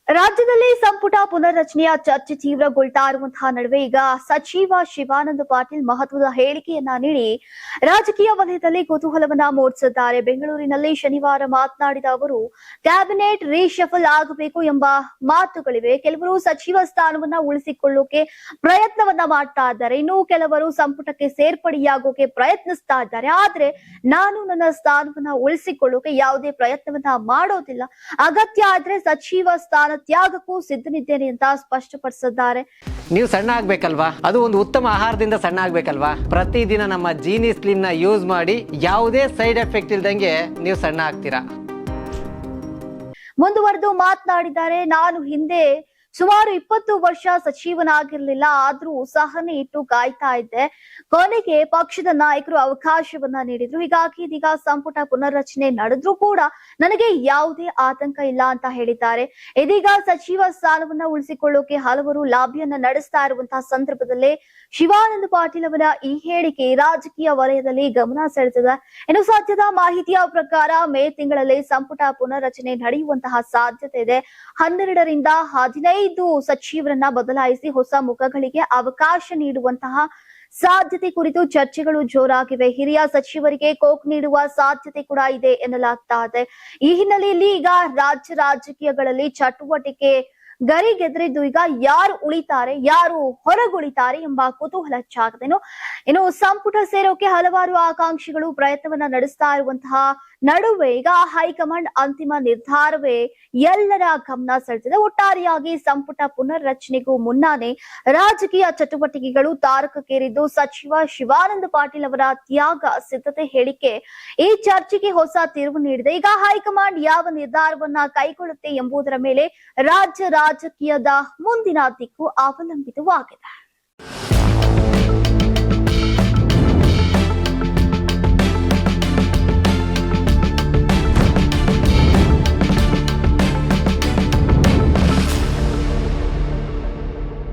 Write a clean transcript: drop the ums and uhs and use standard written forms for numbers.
ರಾಜ್ಯದಲ್ಲಿ ಸಂಪುಟ ಪುನರ್ರಚನೆಯ ಚರ್ಚೆ ತೀವ್ರಗೊಳ್ತಾ ಇರುವಂತಹ ನಡುವೆ ಈಗ ಸಚಿವ ಶಿವಾನಂದ ಪಾಟೀಲ್ ಮಹತ್ವದ ಹೇಳಿಕೆಯನ್ನ ನೀಡಿ ರಾಜಕೀಯ ವಲಯದಲ್ಲಿ ಕುತೂಹಲವನ್ನ ಮೂಡಿಸಿದ್ದಾರೆ. ಬೆಂಗಳೂರಿನಲ್ಲಿ ಶನಿವಾರ ಮಾತನಾಡಿದ ಅವರು ಕ್ಯಾಬಿನೆಟ್ ರೀಶಫಲ್ ಆಗಬೇಕು ಎಂಬ ಮಾತುಗಳಿವೆ. ಕೆಲವರು ಸಚಿವ ಸ್ಥಾನವನ್ನ ಉಳಿಸಿಕೊಳ್ಳೋಕೆ ಪ್ರಯತ್ನವನ್ನ ಮಾಡ್ತಾ ಇದ್ದಾರೆ, ಇನ್ನು ಕೆಲವರು ಸಂಪುಟಕ್ಕೆ ಸೇರ್ಪಡೆಯಾಗೋಕೆ ಪ್ರಯತ್ನಿಸ್ತಾ ಇದ್ದಾರೆ. ಆದ್ರೆ ನಾನು ನನ್ನ ಸ್ಥಾನವನ್ನ ಉಳಿಸಿಕೊಳ್ಳೋಕೆ ಯಾವುದೇ ಪ್ರಯತ್ನವನ್ನ ಮಾಡೋದಿಲ್ಲ, ಅಗತ್ಯ ಆದ್ರೆ ಸಚಿವ ಸ್ಥಾನ ತ್ಯಾಗಕ್ಕೂ ಸಿದ್ಧನಿದ್ದೇನೆ ಅಂತ ಸ್ಪಷ್ಟಪಡಿಸಿದ್ದಾರೆ. ನೀವು ಸಣ್ಣ ಆಗ್ಬೇಕಲ್ವಾ, ಅದು ಒಂದು ಉತ್ತಮ ಆಹಾರದಿಂದ ಸಣ್ಣ ಆಗ್ಬೇಕಲ್ವಾ. ಪ್ರತಿದಿನ ನಮ್ಮ ಜೀನಿ ಸ್ಲಿಮ್ ನ ಯೂಸ್ ಮಾಡಿ ಯಾವುದೇ ಸೈಡ್ ಎಫೆಕ್ಟ್ ಇಲ್ದಂಗೆ ನೀವು ಸಣ್ಣ ಆಗ್ತೀರಾ. ಮುಂದುವರೆದು ಮಾತನಾಡಿದ್ದಾರೆ. ನಾನು ಹಿಂದೆ ಸುಮಾರು 20 ವರ್ಷ ಸಚಿವನಾಗಿರ್ಲಿಲ್ಲ, ಆದ್ರೂ ಸಹನೆ ಇಟ್ಟು ಕಾಯ್ತಾ ಇದ್ದೆ. ಕೊನೆಗೆ ಪಕ್ಷದ ನಾಯಕರು ಅವಕಾಶವನ್ನ ನೀಡಿದ್ರು, ಹೀಗಾಗಿ ಇದೀಗ ಸಂಪುಟ ಪುನರ್ರಚನೆ ನಡೆದ್ರೂ ಕೂಡ ನನಗೆ ಯಾವುದೇ ಆತಂಕ ಇಲ್ಲ ಅಂತ ಹೇಳಿದ್ದಾರೆ. ಇದೀಗ ಸಚಿವ ಸ್ಥಾನವನ್ನ ಉಳಿಸಿಕೊಳ್ಳೋಕೆ ಹಲವರು ಲಾಬಿಯನ್ನ ನಡೆಸ್ತಾ ಇರುವಂತಹ ಸಂದರ್ಭದಲ್ಲೇ ಶಿವಾನಂದ ಪಾಟೀಲ್ ಅವರ ಈ ಹೇಳಿಕೆ ರಾಜಕೀಯ ವಲಯದಲ್ಲಿ ಗಮನ ಸೆಳೆದಿದೆ. ಇನ್ನು ಸದ್ಯದ ಮಾಹಿತಿಯ ಪ್ರಕಾರ ಮೇ ತಿಂಗಳಲ್ಲಿ ಸಂಪುಟ ಪುನರ್ರಚನೆ ನಡೆಯುವಂತಹ ಸಾಧ್ಯತೆ ಇದೆ. 12ರಿಂದ 15 ಸಚಿವರನ್ನ ಬದಲಾಯಿಸಿ ಹೊಸ ಮುಖಗಳಿಗೆ ಅವಕಾಶ ನೀಡುವಂತಹ ಸಾಧ್ಯತೆ ಕುರಿತು ಚರ್ಚೆಗಳು ಜೋರಾಗಿವೆ. ಹಿರಿಯ ಸಚಿವರಿಗೆ ಕೋಕ್ ನೀಡುವ ಸಾಧ್ಯತೆ ಕೂಡ ಇದೆ ಎನ್ನಲಾಗ್ತಾ ಇದೆ. ಈ ಹಿನ್ನೆಲೆಯಲ್ಲಿ ಈಗ ರಾಜ್ಯ ರಾಜಕೀಯಗಳಲ್ಲಿ ಚಟುವಟಿಕೆ ಗರಿಗೆದರಿದ್ದು ಈಗ ಯಾರು ಉಳಿತಾರೆ, ಯಾರು ಹೊರಗುಳಿತಾರೆ ಎಂಬ ಕುತೂಹಲ ಹೆಚ್ಚಾಗಿದೆ. ಇನ್ನು ಸಂಪುಟ ಸೇರೋಕೆ ಹಲವಾರು ಆಕಾಂಕ್ಷಿಗಳು ಪ್ರಯತ್ನವನ್ನ ನಡೆಸ್ತಾ ಇರುವಂತಹ ನಡುವೆ ಈಗ ಹೈಕಮಾಂಡ್ ಅಂತಿಮ ನಿರ್ಧಾರವೇ ಎಲ್ಲರ ಗಮನ ಸೆಳೆದಿದೆ. ಒಟ್ಟಾರೆಯಾಗಿ ಸಂಪುಟ ಪುನರ್ರಚನೆಗೂ ಮುನ್ನಾನೇ ರಾಜಕೀಯ ಚಟುವಟಿಕೆಗಳು ತಾರಕಕ್ಕೇರಿದ್ದು ಸಚಿವ ಶಿವಾನಂದ ಪಾಟೀಲ್ ಅವರ ತ್ಯಾಗ ಸಿದ್ಧತೆ ಹೇಳಿಕೆ ಈ ಚರ್ಚೆಗೆ ಹೊಸ ತಿರುವು ನೀಡಿದೆ. ಈಗ ಹೈಕಮಾಂಡ್ ಯಾವ ನಿರ್ಧಾರವನ್ನ ಕೈಗೊಳ್ಳುತ್ತೆ ಎಂಬುದರ ಮೇಲೆ ರಾಜ್ಯ ರಾಜಕೀಯದ ಮುಂದಿನ ದಿಕ್ಕು ಅವಲಂಬಿತವಾಗಿದೆ.